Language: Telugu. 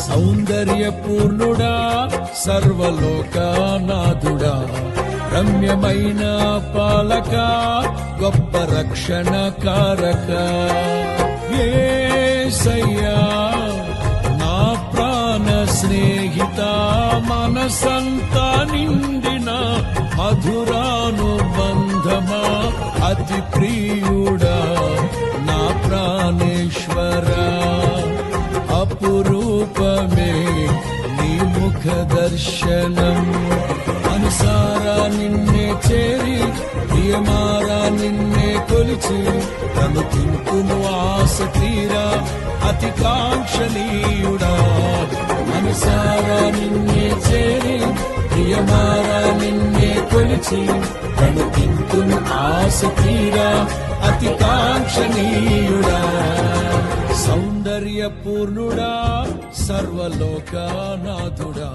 సౌందర్యపూర్ణుడా సర్వలోకనాథుడా రమ్యమైన పాలక గొప్ప రక్షణ కారక యేసయ్యా నా ప్రాణ స్నేహిత మనసంతా నిండిన మధురానుబంధమా అతి ప్రియుడా నా ప్రాణేశ్వరా అపురూపమే నీ ముఖ దర్శనం మనసారా నిన్నే చేరి ప్రియమారా నిన్నే కొలిచి తను తింటును ఆశ తీరా అతి కాంక్షణీయుడా మనసారా నిన్నే చేరి ప్రియమారా నిన్నే కొలిచి తను తింటును ఆశ తీరా అతి కాంక్షణీయుడా సౌందర్యపూర్ణుడా సర్వలోకనాథుడా